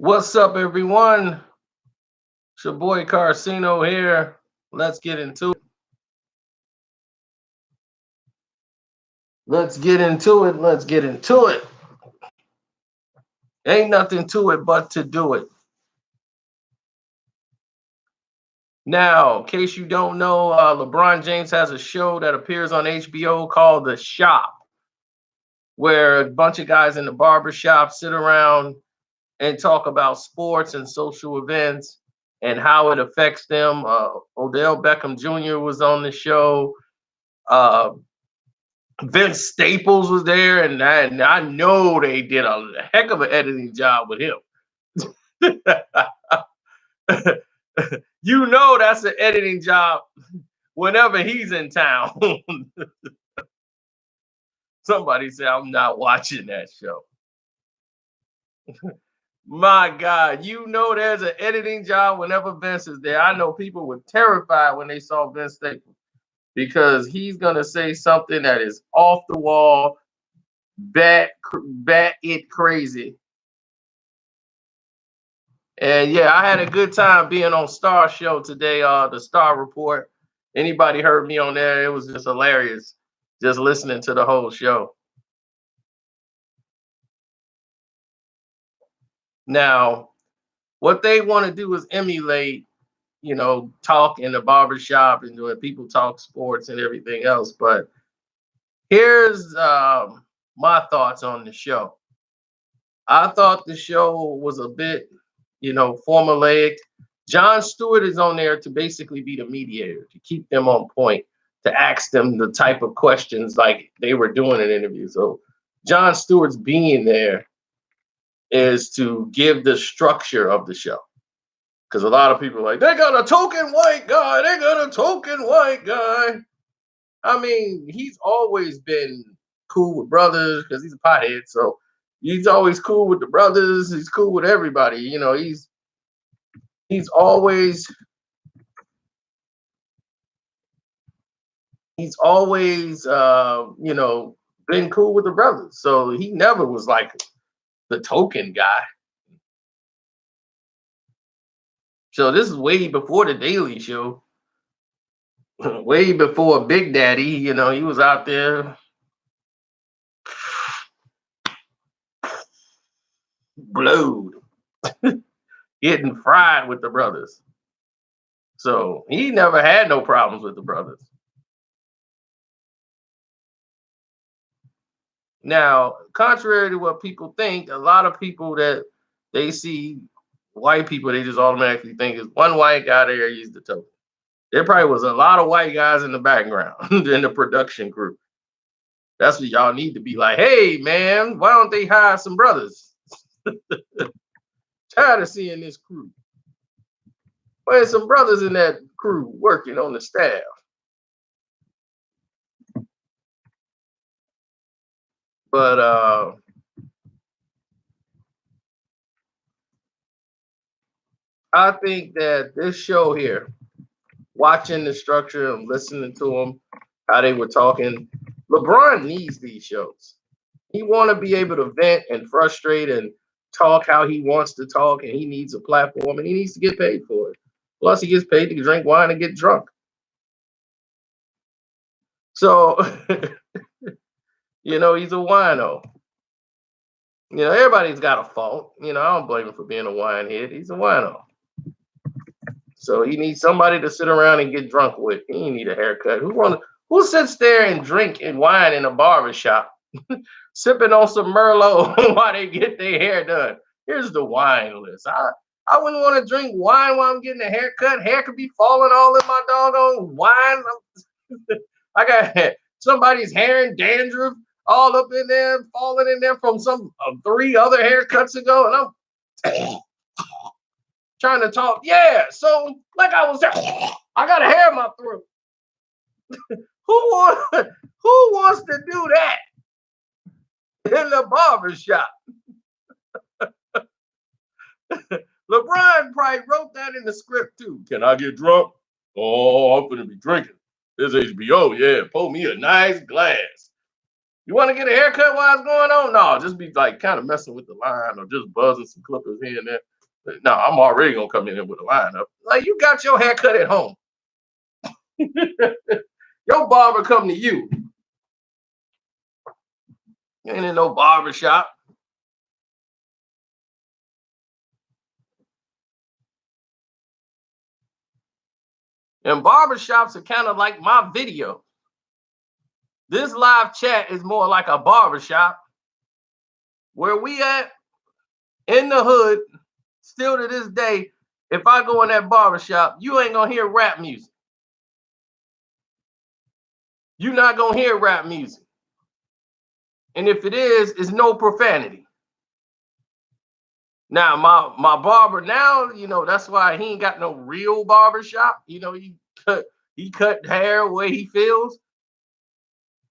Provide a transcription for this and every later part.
What's up, everyone? It's your boy Carcino here. Let's get into it. Let's get into it. Let's get into it. Ain't nothing to it but to do it. Now, in case you don't know, LeBron James has a show that appears on HBO called The Shop, where a bunch of guys in the barber shop sit around and talk about sports and social events and how it affects them. Odell Beckham Jr. was on the show. Uh, Vince Staples was there, and I know they did a heck of an editing job with him. You know that's an editing job whenever he's in town. Somebody said, I'm not watching that show. My God, you know there's an editing job whenever Vince is there. I know people were terrified when they saw Vince Staples because he's going to say something that is off the wall, bat it crazy. And yeah, I had a good time being on Star Show today, the Star Report. Anybody heard me on there? It was just hilarious just listening to the whole show. Now, what they want to do is emulate, talk in the barbershop and when people talk sports and everything else. But here's my thoughts on the show. I thought the show was a bit, formulaic. Jon Stewart is on there to basically be the mediator, to keep them on point, to ask them the type of questions like they were doing in interviews. So Jon Stewart's being there is to give the structure of the show. Because a lot of people are like, they got a token white guy. They got a token white guy. I mean, he's always been cool with brothers because he's a pothead. So he's always cool with the brothers. He's cool with everybody. He's always been cool with the brothers. So he never was like the token guy. So this is way before the Daily Show, way before Big Daddy. He was out there blowed, getting fried with the brothers. So he never had no problems with the brothers. Now, contrary to what people think, a lot of people that they see white people, they just automatically think is one white guy there, he's the token. There probably was a lot of white guys in the background in the production group. That's what y'all need to be like, hey, man, why don't they hire some brothers? Tired of seeing this crew. There's some brothers in that crew working on the staff. But I think that this show here, watching the structure and listening to them, how they were talking, LeBron needs these shows. He want to be able to vent and frustrate and talk how he wants to talk, and he needs a platform, and he needs to get paid for it. Plus, he gets paid to drink wine and get drunk. So, he's a wino. Everybody's got a fault. I don't blame him for being a winehead. He's a wino. So he needs somebody to sit around and get drunk with. He ain't need a haircut. Who sits there and drink and wine in a barber shop, sipping on some Merlot while they get their hair done? Here's the wine list. I wouldn't want to drink wine while I'm getting a haircut. Hair could be falling all in my doggone wine. I got somebody's hair and dandruff all up in there, falling in there from some 3 other haircuts ago, and I'm trying to talk. Yeah, so like I was, I got a hair in my throat. Who wants to do that in the barber shop? LeBron probably wrote that in the script too. Can I get drunk? Oh, I'm gonna be drinking. This HBO, yeah. Pour me a nice glass. You want to get a haircut while it's going on? No, just be like kind of messing with the line or just buzzing some clippers here and there. No, I'm already gonna come in there with a lineup. Like, you got your haircut at home. Your barber come to you. Ain't in no barber shop. And barber shops are kind of like my video. This live chat is more like a barber shop. Where we at in the hood, still to this day, if I go in that barber shop, you ain't gonna hear rap music. You're not gonna hear rap music. And if it is, it's no profanity. Now, my barber now, that's why he ain't got no real barber shop. He cut hair where he feels,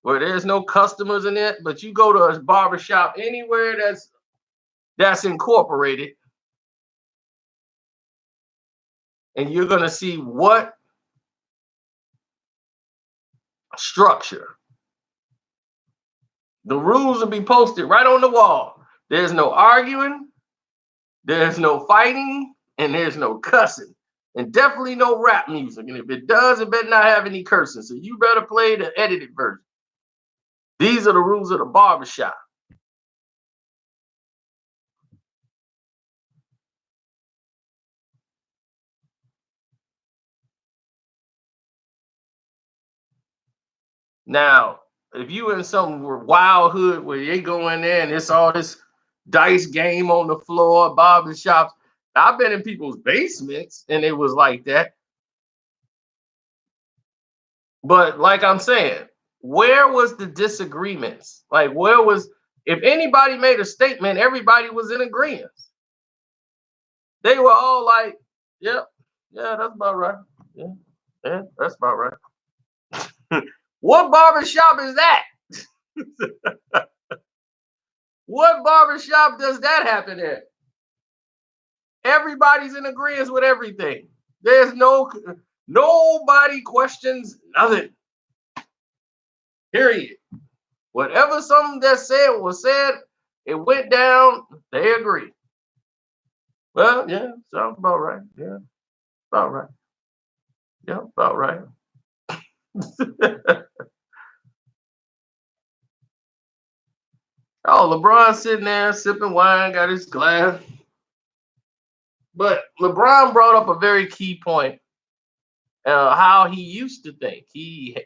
where there's no customers in it. But you go to a barber shop anywhere that's incorporated, and you're gonna see what structure. The rules will be posted right on the wall. There's no arguing, there's no fighting, and there's no cussing. And definitely no rap music. And if it does, it better not have any cursing. So you better play the edited version. These are the rules of the barbershop. Now, if you in some wild hood where they go in there and it's all this dice game on the floor, barbershops. I've been in people's basements and it was like that. But like I'm saying, where was the disagreements? Like, if anybody made a statement, everybody was in agreement. They were all like, yep, yeah, that's about right. Yeah, that's about right. What barbershop is that? What barbershop does that happen at? Everybody's in agreement with everything. There's nobody questions nothing. Period. Whatever something that said was said, it went down, they agree. Well, yeah, sounds about right. Yeah, about right. Yeah, about right. Oh, LeBron sitting there sipping wine, got his glass. But LeBron brought up a very key point. How he used to think. He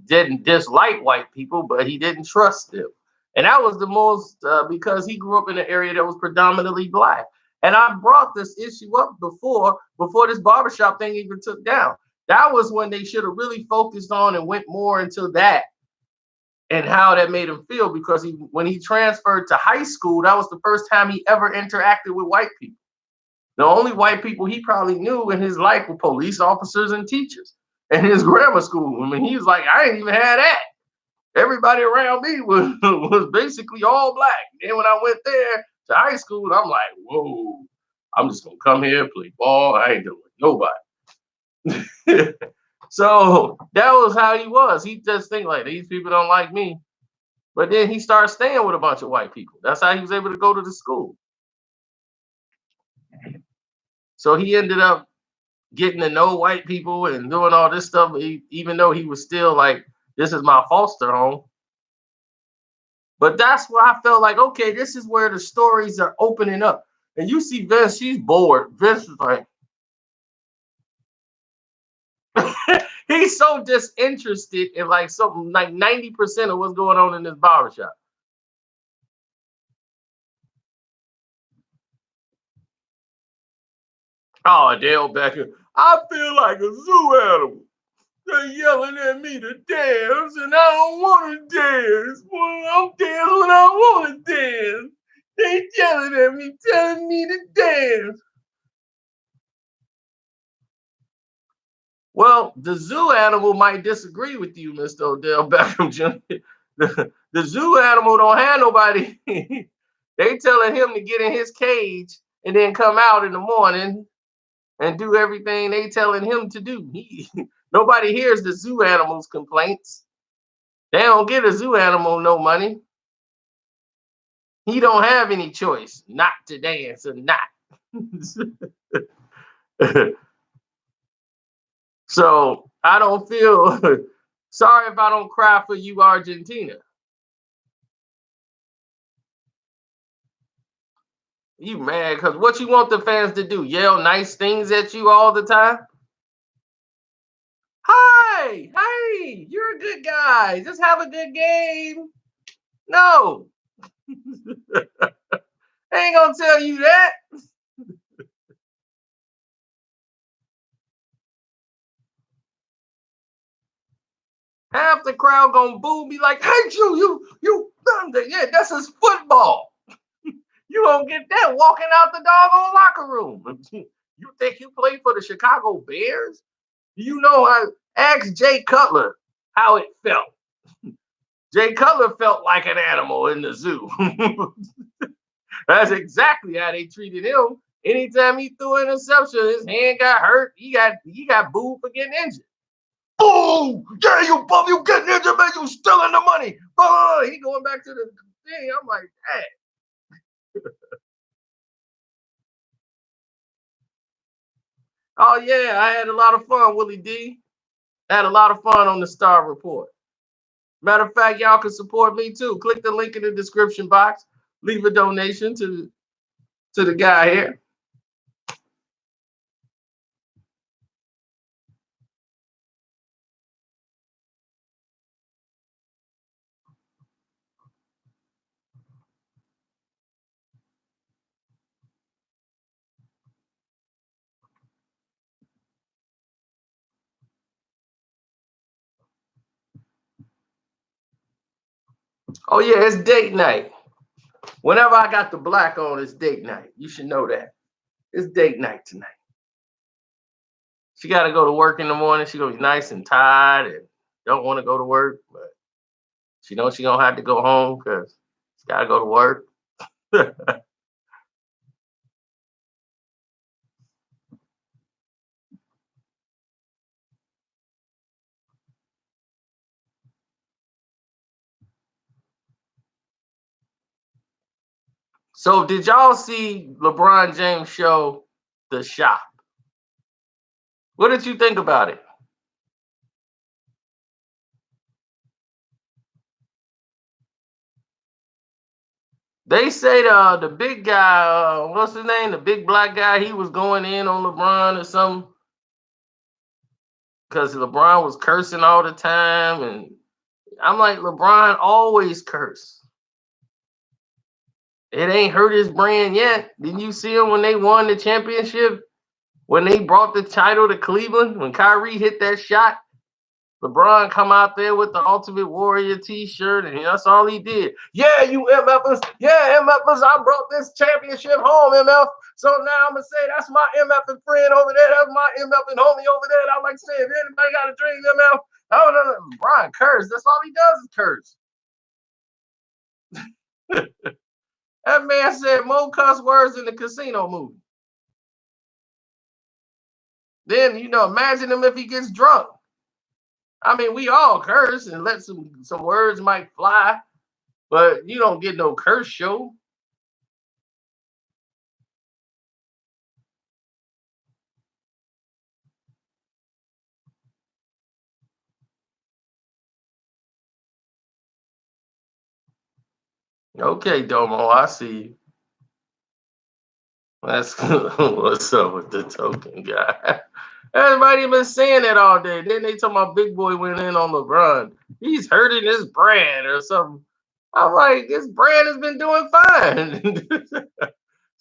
didn't dislike white people, but he didn't trust them. And that was the most because he grew up in an area that was predominantly black. And I brought this issue up before this barbershop thing even took down. That was when they should have really focused on and went more into that and how that made him feel, because when he transferred to high school, that was the first time he ever interacted with white people. The only white people he probably knew in his life were police officers and teachers and his grammar school. I mean, he was like, I ain't even had that. Everybody around me was basically all black. Then when I went there to high school, I'm like, whoa, I'm just gonna come here and play ball. I ain't dealing with nobody. So that was how he was. He just think like, these people don't like me. But then he started staying with a bunch of white people. That's how he was able to go to the school. So he ended up getting to know white people and doing all this stuff, even though he was still like, this is my foster home. But that's where I felt like, okay, this is where the stories are opening up. And you see Vince, she's bored. Vince is like, he's so disinterested in like something like 90% of what's going on in this barbershop. Oh, Dale Becker, I feel like a zoo animal. They're yelling at me to dance, and I don't want to dance. Well, I'll dance when I want to dance. They yelling at me, telling me to dance. Well, the zoo animal might disagree with you, Mr. Odell Beckham Jr. The zoo animal don't have nobody. They telling him to get in his cage and then come out in the morning and do everything they telling him to do. Nobody hears the zoo animal's complaints. They don't give a zoo animal no money. He don't have any choice not to dance or not. So I don't feel sorry if I don't cry for you, Argentina. You mad because what you want the fans to do? Yell nice things at you all the time? Hi, hey, you're a good guy. Just have a good game. No, I ain't gonna tell you that. Half the crowd gonna boo me like, "Hey, you, yeah, that's his football. You don't get that walking out the doggone locker room. You think you play for the Chicago Bears? You know, I asked Jay Cutler how it felt. Jay Cutler felt like an animal in the zoo. That's exactly how they treated him. Anytime he threw an interception, his hand got hurt. He got booed for getting injured. Oh, yeah, you bum, you getting injured, man. You stealing the money. Oh, he going back to the thing. I'm like, hey. Oh yeah, I had a lot of fun, Willie D. Had a lot of fun on the Star Report. Matter of fact, y'all can support me too. Click the link in the description box. Leave a donation to the guy here. Oh yeah, it's date night. Whenever I got the black on, it's date night. You should know that. It's date night tonight. She got to go to work in the morning. She gonna be nice and tired and don't want to go to work, but she knows she gonna have to go home because she got to go to work. So did y'all see LeBron James show The Shop? What did you think about it? They say the big guy, what's his name? The big black guy, he was going in on LeBron or something because LeBron was cursing all the time. And I'm like, LeBron always curse. It ain't hurt his brand yet. Didn't you see him when they won the championship? When they brought the title to Cleveland, when Kyrie hit that shot, LeBron come out there with the Ultimate Warrior T-shirt, and that's all he did. Yeah, you MFers. Yeah, MFers. I brought this championship home, MF. So now I'm gonna say that's my MFing friend over there. That's my MFing homie over there. And I like to say, if anybody got a dream, MF. Oh no, LeBron curse. That's all he does is curse. That man said more cuss words in the Casino movie. Then imagine him if he gets drunk. I mean, we all curse and let some words might fly, but you don't get no curse show. Okay, Domo, I see you. That's what's up with the token guy. Everybody been saying that all day. Then they talking about Big Boy went in on LeBron. He's hurting his brand or something. I'm like, his brand has been doing fine.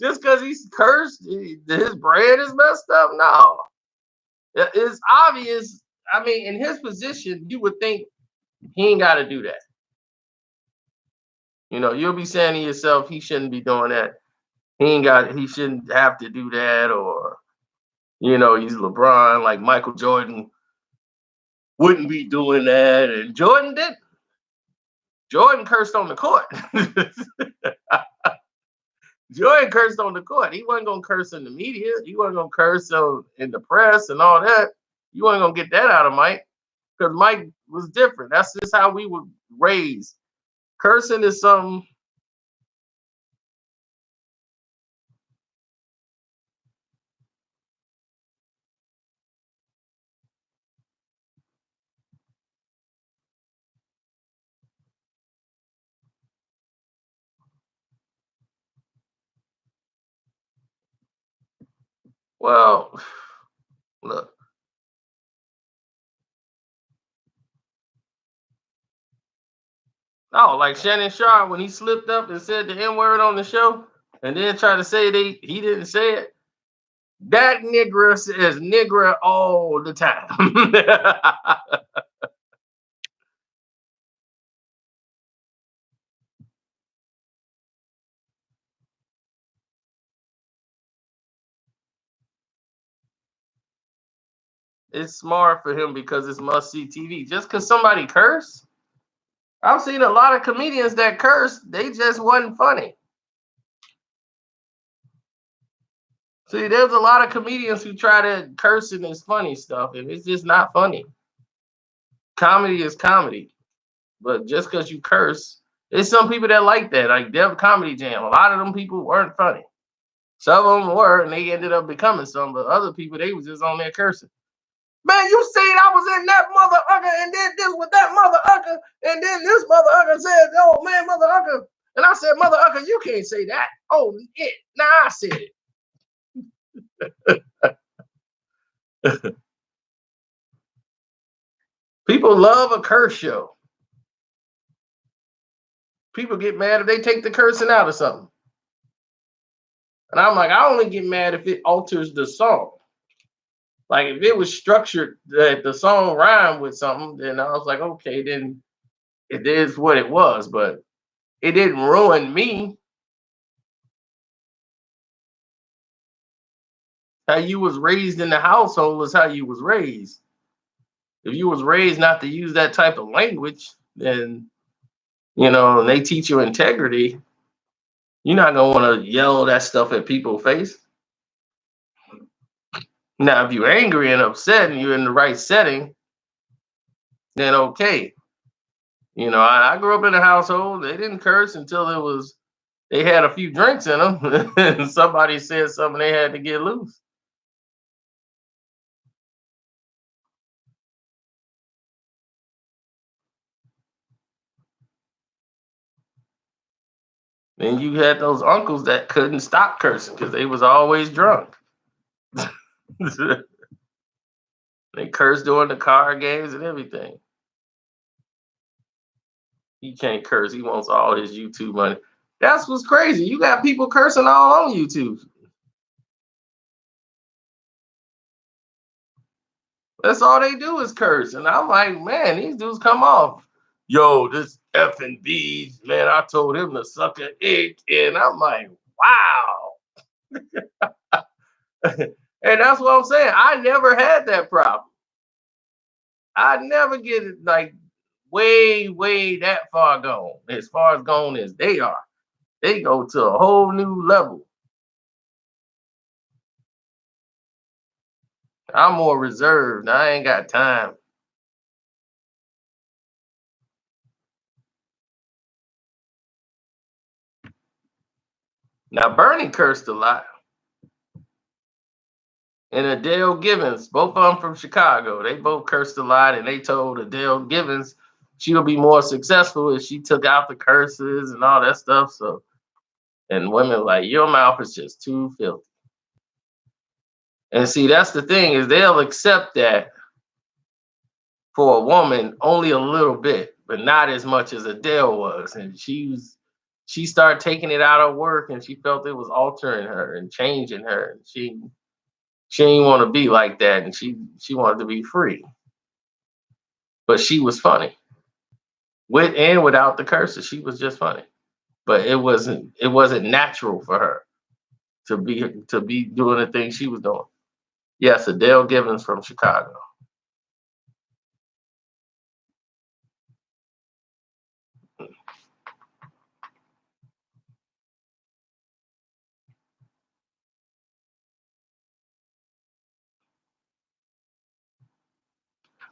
Just because he's cursed, his brand is messed up. No, it's obvious. I mean, in his position, you would think he ain't got to do that. You'll be saying to yourself, he shouldn't be doing that. He shouldn't have to do that, or he's LeBron, like Michael Jordan wouldn't be doing that, and Jordan did. Jordan cursed on the court. Jordan cursed on the court. He wasn't gonna curse in the media. He wasn't gonna curse in the press and all that. You wasn't gonna get that out of Mike because Mike was different. That's just how we were raised. Cursing is something Well, look. Oh, like Shannon Sharp when he slipped up and said the N word on the show, and then tried to say he didn't say it. That nigger says nigger all the time. It's smart for him because it's must see TV. Just because somebody curse, I've seen a lot of comedians that curse, they just wasn't funny. See, there's a lot of comedians who try to curse in this funny stuff, and it's just not funny. Comedy is comedy, but just because you curse, there's some people that like that, like Def Comedy Jam. A lot of them people weren't funny. Some of them were, and they ended up becoming some, but other people, they was just on there cursing. Man, you seen I was in that mother ucker and did this with that mother ucker, and then this mother ucker said, oh man, mother ucker. And I said, mother ucker, you can't say that. Oh, it. Now I said it. People love a curse show. People get mad if they take the cursing out of something. And I'm like, I only get mad if it alters the song. Like if it was structured that the song rhymed with something, then I was like, okay, then it is what it was. But it didn't ruin me. How you was raised in the household was how you was raised. If you was raised not to use that type of language, then and they teach you integrity, you're not gonna want to yell that stuff at people's face. Now, if you're angry and upset and you're in the right setting, then okay. I grew up in a household, they didn't curse until they had a few drinks in them and somebody said something they had to get loose. Then you had those uncles that couldn't stop cursing because they was always drunk. They cursed during the card games and everything. He can't curse. He wants all his YouTube money. That's what's crazy. You got people cursing all on YouTube. That's all they do is curse. And I'm like, man, these dudes come off. Yo, this effing bees, man, I told him to suck an egg. And I'm like, wow. And that's what I'm saying. I never had that problem. I never get it like way, way that far gone, as far as gone as they are. They go to a whole new level. I'm more reserved. I ain't got time. Now, Bernie cursed a lot. And Adele Givens, both of them from Chicago, they both cursed a lot. And they told Adele Givens she'll be more successful if she took out the curses and all that stuff. So, and women like, your mouth is just too filthy. And see, that's the thing is they'll accept that for a woman only a little bit, but not as much as Adele was. And she started taking it out of work and she felt it was altering her and changing her. And she didn't want to be like that. And she wanted to be free. But she was funny. With and without the curses, she was just funny. But it wasn't natural for her to be doing the thing she was doing. Yes, Adele Givens from Chicago.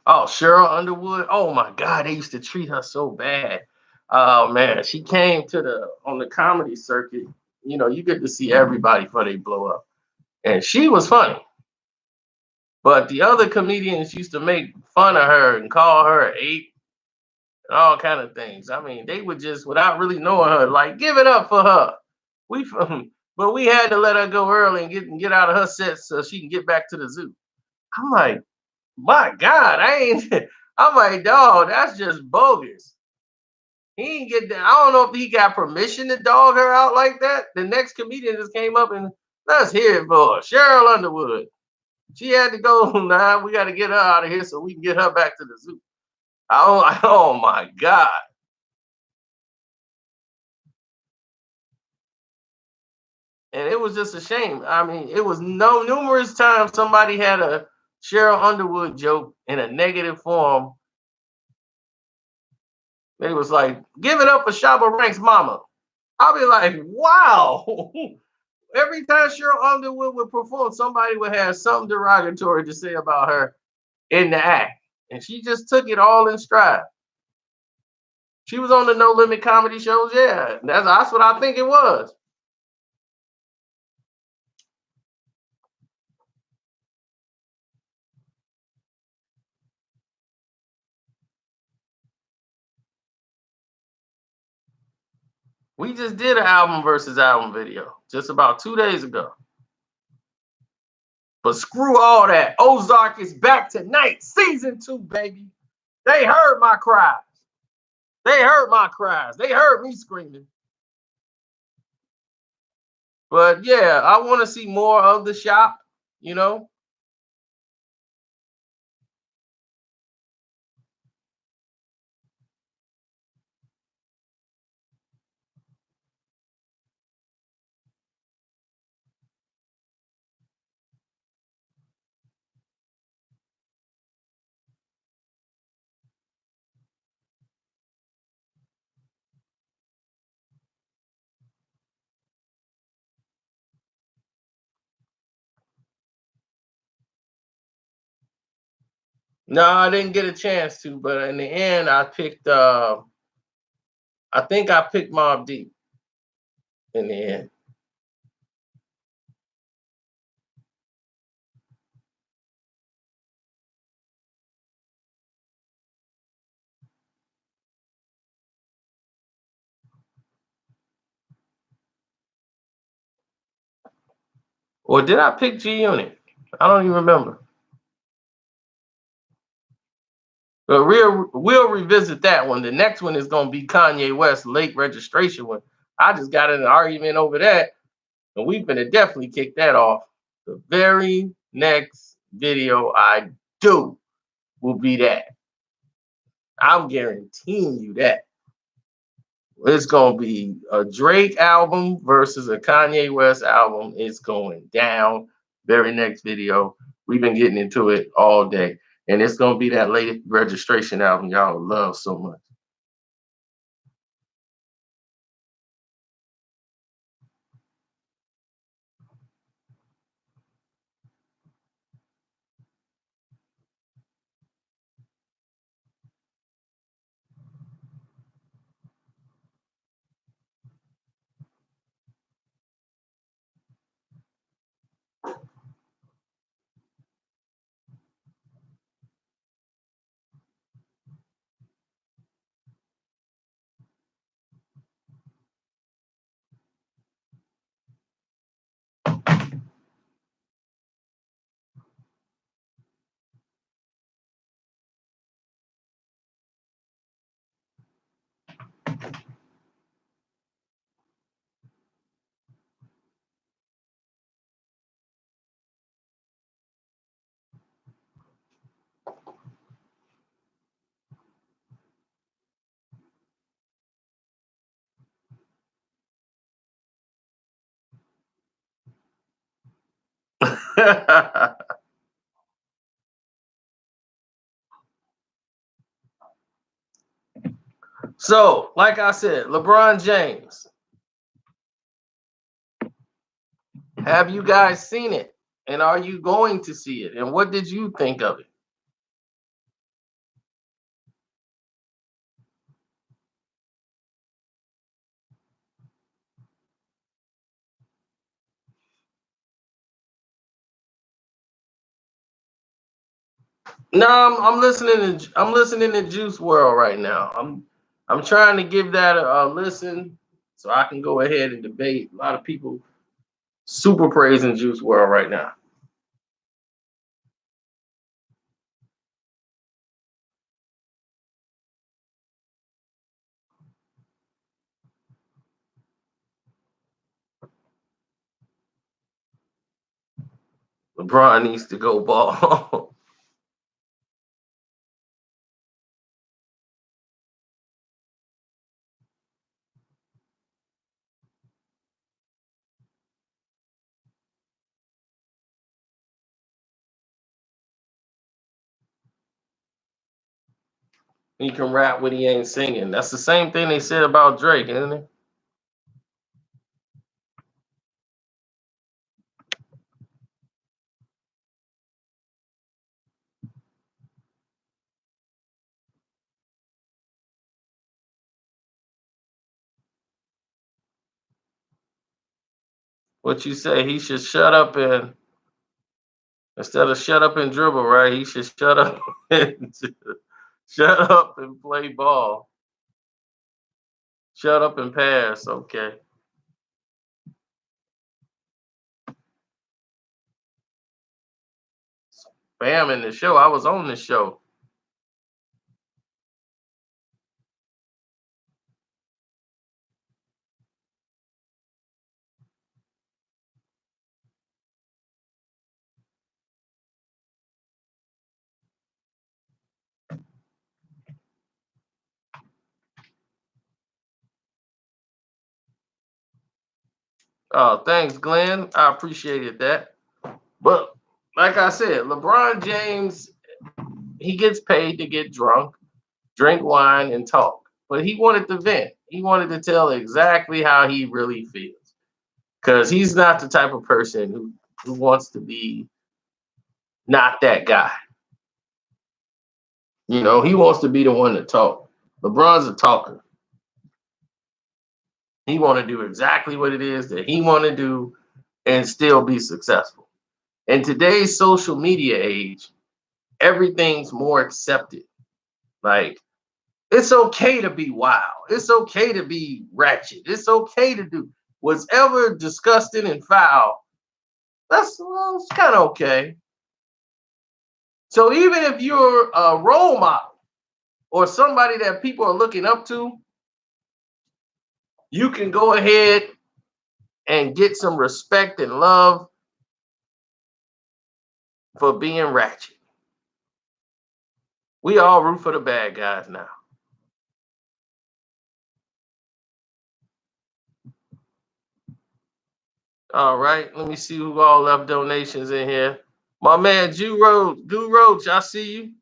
Oh, Cheryl Underwood. Oh my God, they used to treat her so bad. Oh man, she came to the on the comedy circuit. You get to see everybody before they blow up, and she was funny. But the other comedians used to make fun of her and call her an ape and all kind of things. I mean, they would just, without really knowing her, like give it up for her. We from but we had to let her go early and get out of her set so she can get back to the zoo. I'm like, my God, I ain't. I'm like, dog, that's just bogus. He ain't get that. I don't know if he got permission to dog her out like that. The next comedian just came up and let's hear it for Cheryl Underwood. She had to go. Nah, we got to get her out of here so we can get her back to the zoo. Oh my God. And it was just a shame. I mean, it was numerous times somebody had a Cheryl Underwood joke in a negative form. They was like, give it up for Shabba Ranks mama. I'll be like, wow. Every time Cheryl Underwood would perform, somebody would have something derogatory to say about her in the act. And she just took it all in stride. She was on the No Limit comedy shows. Yeah, that's what I think it was. We just did an album versus album video just about 2 days ago. But screw all that. Ozark is back tonight, season 2, baby. They heard my cries. They heard my cries. They heard me screaming. But yeah, I want to see more of the shop, you know. No, I didn't get a chance to, but in the end I picked I think I picked Mob Deep in the end. Or did I pick G Unit? I don't even remember. But we'll revisit that one. The next one is gonna be Kanye West late registration one. I just got in an argument over that, and we're gonna definitely kick that off. The very next video I do will be that. I'm guaranteeing you that. It's gonna be a Drake album versus a Kanye West album. It's going down. Very next video. We've been getting into it all day. And it's gonna be that late registration album y'all love so much. So, like I said, LeBron James, have you guys seen it? And are you going to see it? And what did you think of it? No, I'm listening to Juice World right now. I'm trying to give that a listen so I can go ahead and debate. A lot of people super praising Juice World right now. LeBron needs to go ball. He can rap when he ain't singing. That's the same thing they said about Drake, isn't it? What you say? He should shut up and instead of shut up and dribble, right? He should shut up and shut up and play ball. Shut up and pass. Okay. Bam in the show. I was on the show. Oh, thanks, Glenn. I appreciated that. But like I said, LeBron James, he gets paid to get drunk, drink wine, and talk. But he wanted to vent. He wanted to tell exactly how he really feels. Because he's not the type of person who wants to be not that guy. You know, he wants to be the one to talk. LeBron's a talker. He want to do exactly what it is that he want to do and still be successful. In today's social media age, everything's more accepted. Like it's okay to be wild. It's okay to be ratchet. It's okay to do whatever disgusting and foul. It's kind of okay. So even if you're a role model or somebody that people are looking up to, you can go ahead and get some respect and love for being ratchet. We all root for the bad guys now. All right, let me see who all left donations in here. My man, Goo Roach, I see you.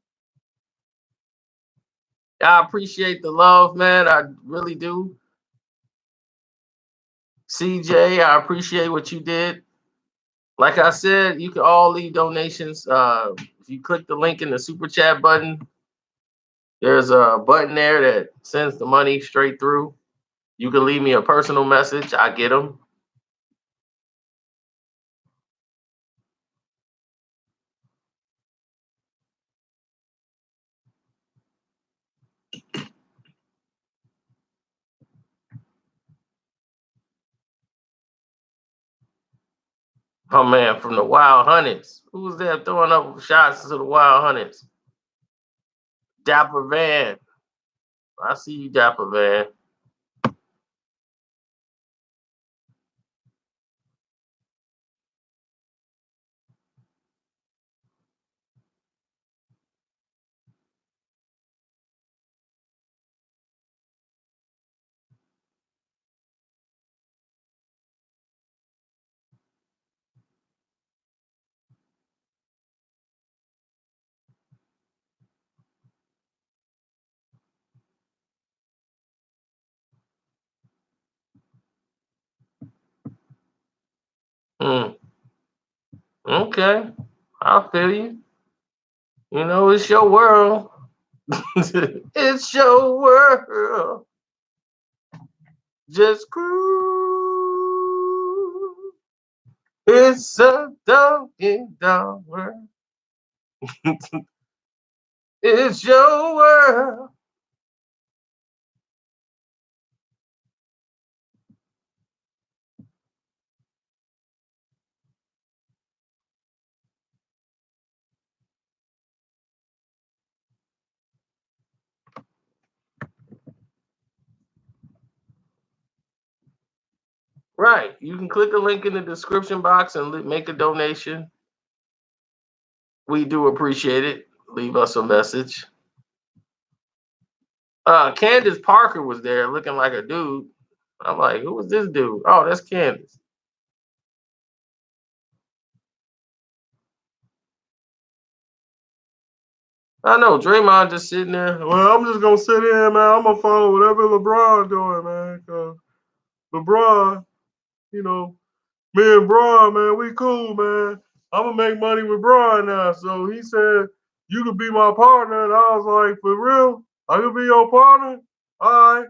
I appreciate the love, man. I really do. CJ, I appreciate what you did. Like I said, you can all leave donations. If you click the link in the super chat button, there's a button there that sends the money straight through. You can leave me a personal message. I get them. Oh man, from the Wild Hunteds. Who's there throwing up shots to the Wild Hunteds? Dapper Van. I see you, Dapper Van. Hmm. Okay. I feel you. You know, it's your world. It's your world. Just cruise. It's a dunkin' down world. It's your world. Right. You can click a link in the description box and make a donation. We do appreciate it. Leave us a message. Candace Parker was there looking like a dude. I'm like, who was this dude? Oh, that's Candace. I know Draymond just sitting there. Well, I'm just gonna sit in, man. I'm gonna follow whatever LeBron doing, man. Cause LeBron, you know, me and Bron, man, we cool, man. I'm gonna make money with Bron now. So he said, you could be my partner. And I was like, for real? I could be your partner? All right.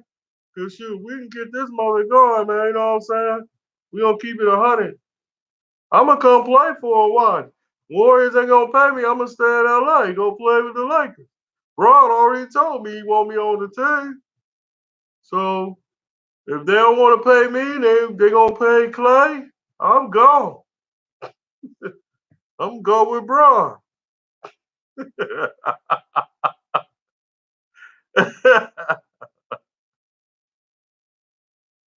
Cause shoot, we can get this mother going, man. You know what I'm saying? We gonna keep it 100. I'm gonna come play for a while. Warriors ain't gonna pay me. I'm gonna stay in LA. Go play with the Lakers. Bron already told me he want me on the team. So if they don't want to pay me, they gonna pay Clay. I'm gone. I'm going with Bron.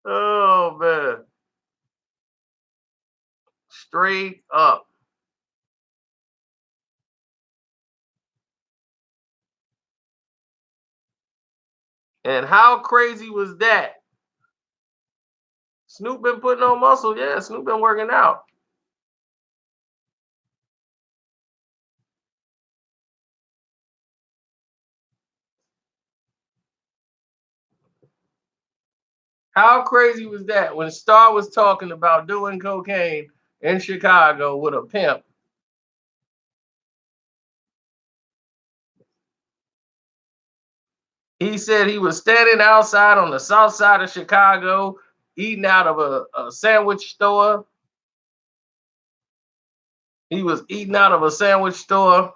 Oh man, straight up. And how crazy was that? Snoop been putting on muscle. Yeah, Snoop been working out. How crazy was that when Star was talking about doing cocaine in Chicago with a pimp? He said he was standing outside on the south side of Chicago, eating out of a sandwich store. He was eating out of a sandwich store.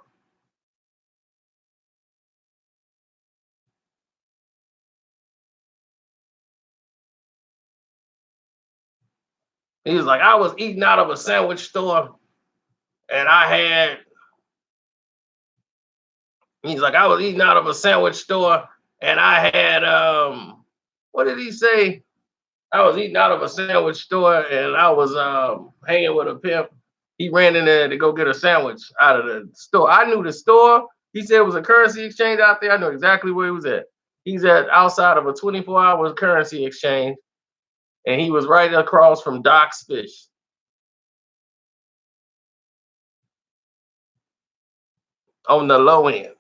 He was like, I was eating out of a sandwich store, and he's like, I was eating out of a sandwich store, and I had what did he say? I was eating out of a sandwich store, and I was hanging with a pimp. He ran in there to go get a sandwich out of the store. I knew the store. He said it was a currency exchange out there. I knew exactly where he was at. He's at outside of a 24-hour currency exchange, and he was right across from Doc's Fish on the low end.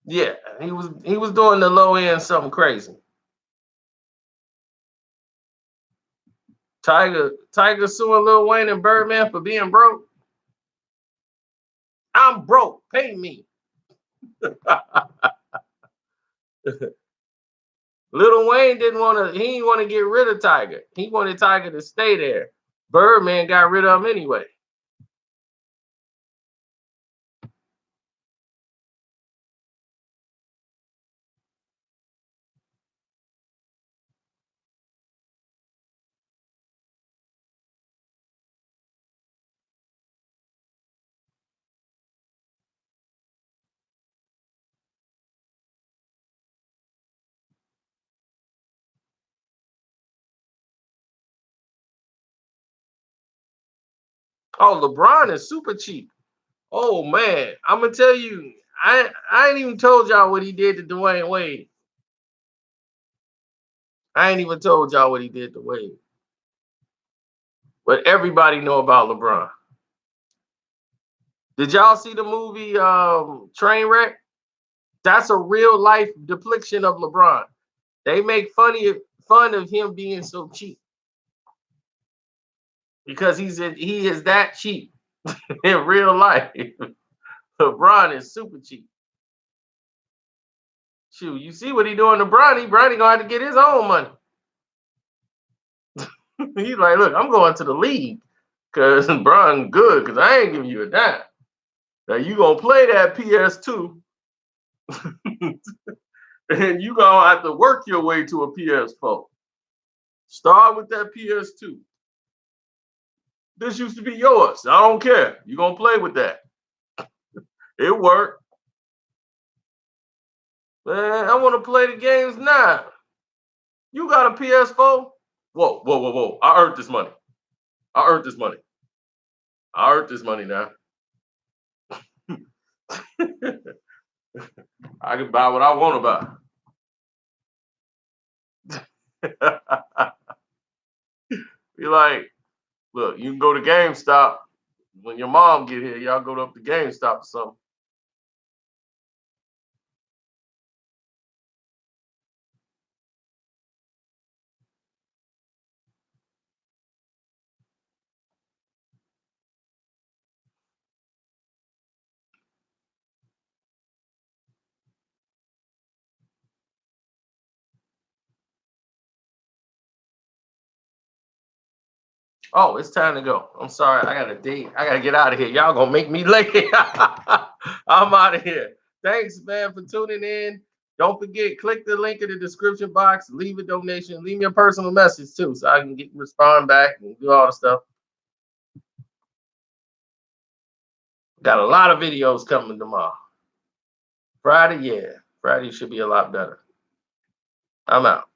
Yeah, he was doing the low end something crazy. Tiger suing Lil Wayne and Birdman for being broke. I'm broke. Pay me. Lil Wayne didn't want to. He didn't want to get rid of Tiger. He wanted Tiger to stay there. Birdman got rid of him anyway. Oh, LeBron is super cheap. Oh man, I'm gonna tell you. I ain't even told y'all what he did to Dwayne Wade. I ain't even told y'all what he did to Wade. But everybody know about LeBron. Did y'all see the movie Trainwreck? That's a real life depiction of LeBron. They make fun of him being so cheap because he is that cheap in real life. LeBron is super cheap. Shoot, you see what he doing to Bronny. Bronny gonna have to get his own money. He's like, look, I'm going to the league because Bron good because I ain't giving you a dime. Now you gonna play that PS2 and you gonna have to work your way to a PS4. Start with that PS2. This used to be yours. I don't care. You gonna play with that. It worked. Man, I want to play the games now. You got a PS4? Whoa, whoa, whoa, whoa. I earned this money. I earned this money. I earned this money now. I can buy what I want to buy. Be like, look, you can go to GameStop. When your mom get here, y'all go up to GameStop or something. Oh, it's time to go. I'm sorry. I got a date. I got to get out of here. Y'all going to make me late. I'm out of here. Thanks, man, for tuning in. Don't forget, click the link in the description box. Leave a donation. Leave me a personal message, too, so I can respond back and do all the stuff. Got a lot of videos coming tomorrow. Friday, yeah. Friday should be a lot better. I'm out.